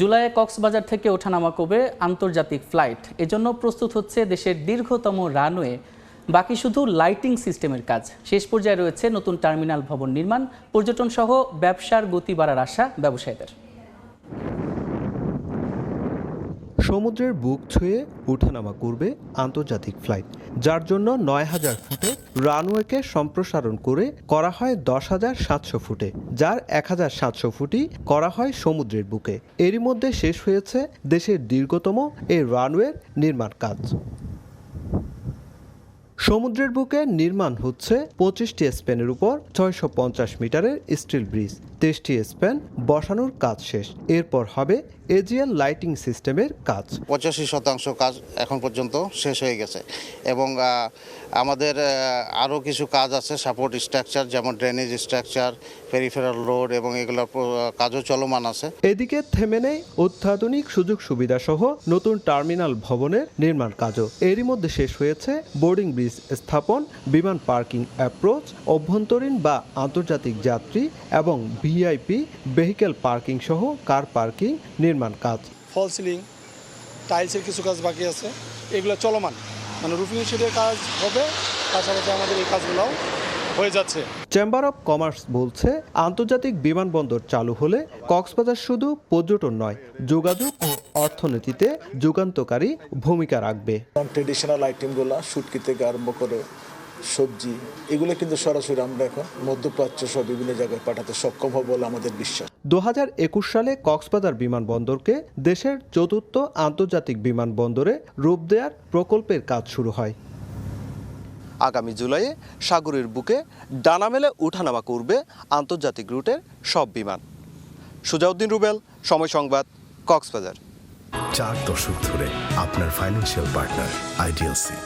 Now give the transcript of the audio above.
জুলাইয়ে কক্সবাজার থেকে ওঠানামা করবে আন্তর্জাতিক ফ্লাইট। এজন্য প্রস্তুত হচ্ছে দেশের দীর্ঘতম রানওয়ে। বাকি শুধু লাইটিং সিস্টেমের কাজ। শেষ পর্যায়ে রয়েছে নতুন টার্মিনাল ভবন নির্মাণ, পর্যটন সহ ব্যবসার গতি বাড়ার আশা ব্যবসায়ীদের। সমুদ্রের বুক ছুঁয়ে ওঠানামা করবে আন্তর্জাতিক ফ্লাইট, যার জন্য ৯,০০০ ফুটে রানওয়েকে সম্প্রসারণ করে করা হয় ১০,৭০০ ফুটে, যার ১,৭০০ ফুটই করা হয় সমুদ্রের বুকে। এরই মধ্যে শেষ হয়েছে দেশের দীর্ঘতম এই রানওয়ের নির্মাণ কাজ। সমুদ্রের বুকে নির্মাণ হচ্ছে ২৫টি স্প্যানের উপর ৬৫০ মিটারের স্টিল ব্রিজ। ২৩টি স্প্যান বসানোর কাজ শেষ। এরপর হবে এজিএল লাইটিং সিস্টেমের কাজ। ৮৫% কাজ এখন পর্যন্ত শেষ হয়ে গেছে এবং আমাদের আরও কিছু কাজ আছে, সাপোর্ট স্ট্রাকচার যেমন ড্রেনেজ স্ট্রাকচার, পেরিফেরাল রোড এবং এগুলোর কাজও চলমান আছে। এদিকে থেমে নেই অত্যাধুনিক সুযোগ সুবিধা সহ নতুন টার্মিনাল ভবনের নির্মাণ কাজও। এরই মধ্যে শেষ হয়েছে বোর্ডিং ব্রিজ স্থাপন, বিমান পার্কিং অ্যাপ্রোচ, অভ্যন্তরীণ বা আন্তর্জাতিক যাত্রী এবং ভিআইপি ভেহিকেল পার্কিং সহ কার পার্কিং নির্মাণ কাজ। ফল সিলিং, টাইলসের কিছু কাজ বাকি আছে, এগুলো চলমান, মানে রুফিং শিটের কাজ হবে, পাশাপাশি আমাদের এই কাজগুলোও হয়ে যাচ্ছে। চেম্বার অব কমার্স বলছে, আন্তর্জাতিক বিমানবন্দর চালু হলে কক্সবাজার শুধু পর্যটন নয়, যোগাযোগ ও অর্থনীতিতে যুগান্তকারী ভূমিকা রাখবে। ট্রেডিশনাল আইটেমগুলো শুটকি থেকে আরম্ভ করে সবজি, এগুলো কিন্তু সরাসরি আমরা এখন মধ্যপ্রাচ্য সহ বিভিন্ন জায়গায় পাঠাতে সক্ষম হব বলে আমাদের বিশ্বাস। ২০২১ সালে কক্সবাজার বিমানবন্দরকে দেশের চতুর্থ আন্তর্জাতিক বিমানবন্দরে রূপ দেওয়ার প্রকল্পের কাজ শুরু হয়। আগামী জুলাইয়ে সাগরের বুকে ডানা মেলে ওঠানামা করবে আন্তর্জাতিক রুটের সব বিমান। সুজাউদ্দিন রুবেল, সময় সংবাদ, কক্সবাজার। 4 দশক ধরে আপনার ফাইন্যান্সিয়াল পার্টনার আইডিএলসি।